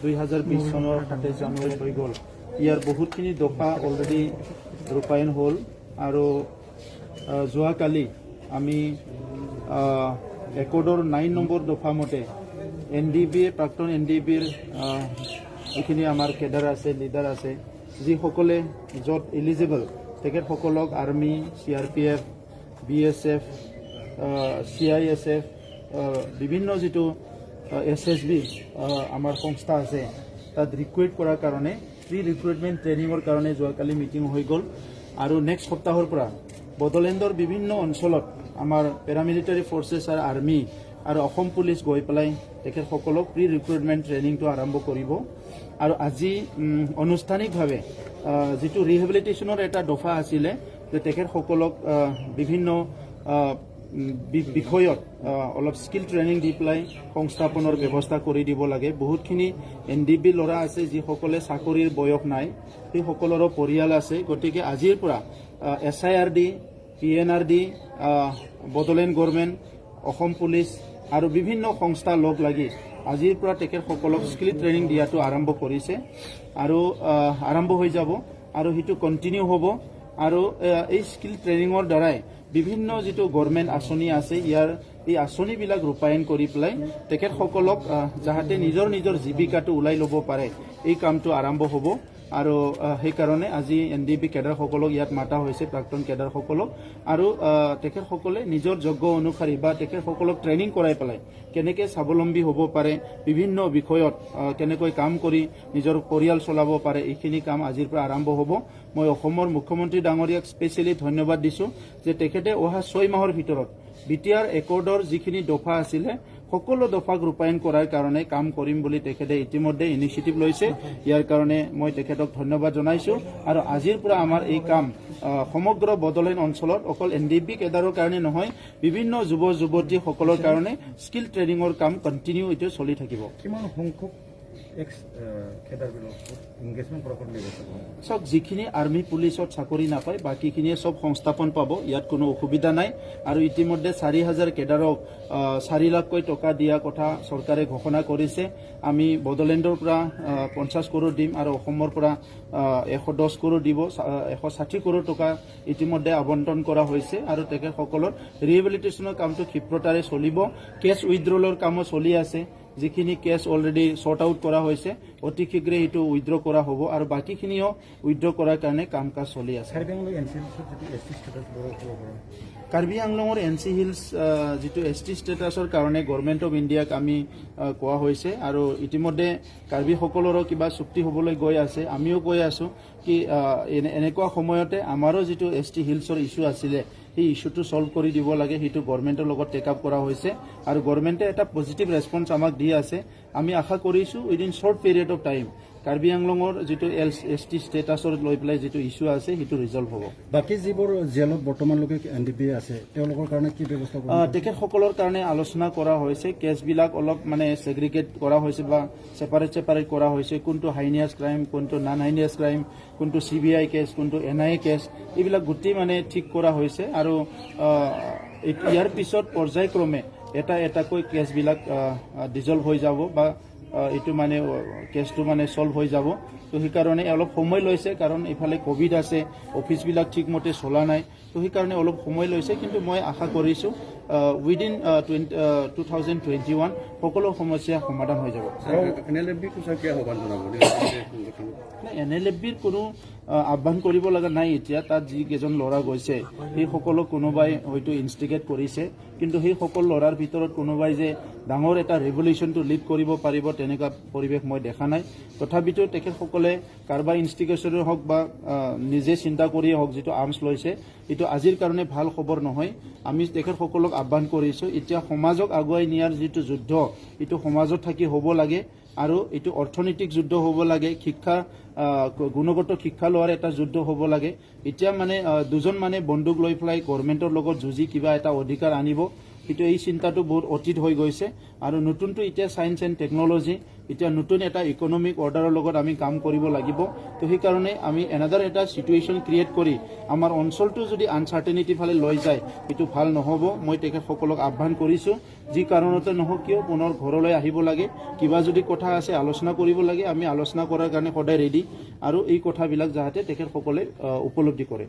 2020 চনৰ 27 জানুৱাৰীত হৈ গ'ল। ইয়াৰ বহুতখিনি দফা অলৰেডি ৰূপায়ণ হ'ল আৰু যোৱাকালি আমি একৰ্ডৰ 9 নম্বৰ দফা মতে NDB প্ৰাক্তন NDBৰ যিখিনি আমাৰ কেডাৰ আছে, লিডাৰ আছে, যিসকলে য'ত এলিজিবল তেখেতসকলক আৰ্মি, CRPF, BSF, CISF, বিভিন্ন যিটো SSB আমাৰ সংস্থা আছে তাত ৰিক্ৰুইট কৰাৰ কাৰণে প্ৰি ৰিক্ৰুইটমেণ্ট ট্ৰেইনিঙৰ কাৰণে যোৱাকালি মিটিং হৈ গ'ল। আৰু নেক্সট সপ্তাহৰ পৰা বড়োলেণ্ডৰ বিভিন্ন অঞ্চলত আমাৰ পেৰামিলিটাৰী ফৰ্চেছ আৰু আৰ্মি আৰু অসম পুলিচ গৈ পেলাই তেখেতসকলক প্ৰি ৰিক্ৰুইটমেণ্ট ট্ৰেইনিংটো আৰম্ভ কৰিব। আৰু আজি আনুষ্ঠানিকভাৱে যিটো ৰিহেবিলিটেশ্যনৰ এটা দফা আছিলে যে তেখেতসকলক বিভিন্ন বিষয়ত অলপ স্কিল ট্ৰেইনিং দি পেলাই সংস্থাপনৰ ব্যৱস্থা কৰি দিব লাগে। বহুতখিনি NDB ল'ৰা আছে যিসকলে চাকৰিৰ বয়স নাই, সেইসকলৰো পৰিয়াল আছে। গতিকে আজিৰ পৰা SIRD, PNRD, Bodoland government, Assam police আৰু বিভিন্ন সংস্থা লগ লাগি আজিৰ পৰা তেখেতসকলক স্কিল ট্ৰেইনিং দিয়াটো আৰম্ভ কৰিছে আৰু আৰম্ভ হৈ যাব আৰু সেইটো কণ্টিনিউ হ'ব। আৰু এই স্কিল ট্ৰেইনিঙৰ দ্বাৰাই বিভিন্ন যিটো গভৰ্ণমেণ্ট আঁচনি আছে ইয়াৰ এই আঁচনিবিলাক ৰূপায়ণ কৰি পেলাই তেখেতসকলক যাতে নিজৰ জীৱিকাটো ওলাই ল'ব পাৰে এই কামটো আৰম্ভ হ'ব। আৰু সেইকাৰণে আজি NDB কেডাৰসকলক ইয়াত মাতা হৈছে, প্ৰাক্তন কেডাৰসকলক, আৰু তেখেতসকলে নিজৰ যোগ্য অনুসাৰী বা তেখেতসকলক ট্ৰেইনিং কৰাই পেলাই কেনেকৈ স্বাৱলম্বী হ'ব পাৰে, বিভিন্ন বিষয়ত কেনেকৈ কাম কৰি নিজৰ পৰিয়াল চলাব পাৰে, এইখিনি কাম আজিৰ পৰা আৰম্ভ হ'ব। মই অসমৰ মুখ্যমন্ত্ৰী ডাঙৰীয়াক স্পেচিয়েলি ধন্যবাদ দিছোঁ যে তেখেতে অহা 6 মাহৰ ভিতৰত BTR একৰ্ডৰ যিখিনি দফা আছিলে সকলো দফাক ৰূপায়ণ কৰাৰ কাৰণে কাম কৰিম বুলি তেখেতে ইতিমধ্যে ইনিচিয়েটিভ লৈছে। ইয়াৰ কাৰণে মই তেখেতক ধন্যবাদ জনাইছোঁ। আৰু আজিৰ পৰা আমাৰ এই কাম সমগ্ৰ বড়োলেণ্ড অঞ্চলত অকল NDB কেডাৰৰ কাৰণে নহয়, বিভিন্ন যুৱ যুৱতীসকলৰ কাৰণে স্কিল ট্ৰেইনিঙৰ কাম কণ্টিনিউ এইটো চলি থাকিব। কিমান সংখ্যক চব যিখিনি আৰ্মি পুলিচত চাকৰি নাপায় বাকীখিনিয়ে চব সংস্থাপন পাব, ইয়াত কোনো অসুবিধা নাই। আৰু ইতিমধ্যে 4,000 কেডাৰক 4 লাখকৈ টকা দিয়া কথা চৰকাৰে ঘোষণা কৰিছে। আমি বড়োলেণ্ডৰ পৰা 50 কৰোৰ দিম আৰু অসমৰ পৰা 110 কৰোৰ দিব, 160 কৰোৰ টকা ইতিমধ্যে আবণ্টন কৰা হৈছে। আৰু তেখেতসকলৰ ৰিহেবিলিটেশ্যনৰ কামটো ক্ষিপ্ৰতাৰে চলিব। কেছ উইথড্ৰলৰ কামো চলি আছে, যিখিনি কেছ অলৰেডি শ্বৰ্ট আউট কৰা হৈছে অতি শীঘ্ৰে এইটো উইথড্ৰ কৰা হ'ব আৰু বাকীখিনিও উইথড্ৰ কৰাৰ কাৰণে কাম কাজ চলি আছে। কাৰ্বি আংলঙৰ NC হিলছ যিটো ST ষ্টেটাছৰ কাৰণে গভৰ্ণমেণ্ট অফ ইণ্ডিয়াক আমি কোৱা হৈছে আৰু ইতিমধ্যে কাৰ্বিসকলৰো কিবা চুক্তি হ'বলৈ গৈ আছে। আমিও কৈ আছোঁ কি এনেকুৱা সময়তে আমাৰো যিটো ST হিলছৰ ইছ্যু আছিলে সেই ইছ্যুটো ছল্ভ কৰি দিব লাগে, সেইটো গভৰ্ণমেণ্টৰ লগত টেক আপ কৰা হৈছে আৰু গভৰ্ণমেণ্টে এটা পজিটিভ ৰেছপন্স আমাক দি আছে। আমি আশা কৰিছোঁ within short period of time Karbi আংলঙৰ যিটো ST ষ্টেটাছৰ লৈ পেলাই যিটো ইছ্যু আছে সেইটো ৰিজল্ভ হ'ব। বাকী যিবোৰ জেলত বৰ্তমানলৈকে NDB আছে তেওঁলোকৰ কাৰণে কি ব্যৱস্থা তেখেতসকলৰ কাৰণে আলোচনা কৰা হৈছে। কেছবিলাক অলপ মানে ছেগ্ৰিগেট কৰা হৈছে বা ছেপাৰেট কৰা হৈছে, কোনটো হাইনিয়াছ ক্ৰাইম, কোনটো নন হাইনিয়াছ ক্ৰাইম, কোনটো CBI কেছ, কোনটো NIA কেছ, এইবিলাক গোটেই মানে ঠিক কৰা হৈছে। আৰু ইয়াৰ পিছত পৰ্যায়ক্ৰমে এটাকৈ কেছবিলাক ডিজল্ভ হৈ যাব বা এইটো মানে কেছটো মানে ছল্ভ হৈ যাব। তো সেইকাৰণে অলপ সময় লৈছে, কাৰণ ইফালে কোভিড আছে, অফিচবিলাক ঠিকমতে চলা নাই, তো সেইকাৰণে অলপ সময় লৈছে। কিন্তু মই আশা কৰিছোঁ উইদিন 2021 সকলো সমস্যা সমাধান হৈ যাব। NLFBৰ কোনো আহ্বান কৰিব লগা নাই এতিয়া। তাত যিকেইজন ল'ৰা গৈছে সেইসকলক কোনোবাই হয়তো ইনষ্টিগেট কৰিছে, কিন্তু সেই সকলো ল'ৰাৰ ভিতৰত কোনোবাই যে ডাঙৰ এটা ৰেভলিউশ্যনটো লিড কৰিব পাৰিব তেনেকুৱা পৰিৱেশ মই দেখা নাই। তথাপিতো তেখেতসকলে কাৰোবাৰ ইনষ্টিগেশ্যনেই হওক বা নিজে চিন্তা কৰিয়ে হওক যিটো আৰ্মছ লৈছে এইটো আজিৰ কাৰণে ভাল খবৰ নহয়। আমি তেখেতসকলক আহ্বান কৰিছোঁ এতিয়া সমাজক আগুৱাই নিয়াৰ যিটো যুদ্ধ এইটো সমাজত থাকি হ'ব লাগে আৰু এইটো অৰ্থনৈতিক যুদ্ধ হ'ব লাগে, গুণগত শিক্ষা লোৱাৰ এটা যুদ্ধ হ'ব লাগে। এতিয়া মানে দুজন মানে বন্দুক লৈ পেলাই গভৰ্ণমেণ্টৰ লগত যুঁজি কিবা এটা অধিকাৰ আনিব, কিন্তু এই চিন্তাটো বহুত অতীত হৈ গৈছে। আৰু নতুনটো এতিয়া ছায়েন্স এণ্ড টেকনলজি এতিয়া নতুন এটা ইকনমিক অৰ্ডাৰৰ লগত আমি কাম কৰিব লাগিব তো সেইকাৰণে আমি এনাদাৰ এটা চিটুৱেশ্যন ক্ৰিয়েট কৰি আমাৰ অঞ্চলটো যদি আনচাৰ্টেনিটি ফালে লৈ যায় এইটো ভাল নহ'ব মই তেখেতসকলক আহ্বান কৰিছোঁ যি কাৰণতে নহওক কিয় পুনৰ ঘৰলৈ আহিব লাগে কিবা যদি কথা আছে আলোচনা কৰিব লাগে আমি আলোচনা কৰাৰ কাৰণে সদায় ৰেডি আৰু এই কথাবিলাক যাতে তেখেতসকলে উপলব্ধি কৰে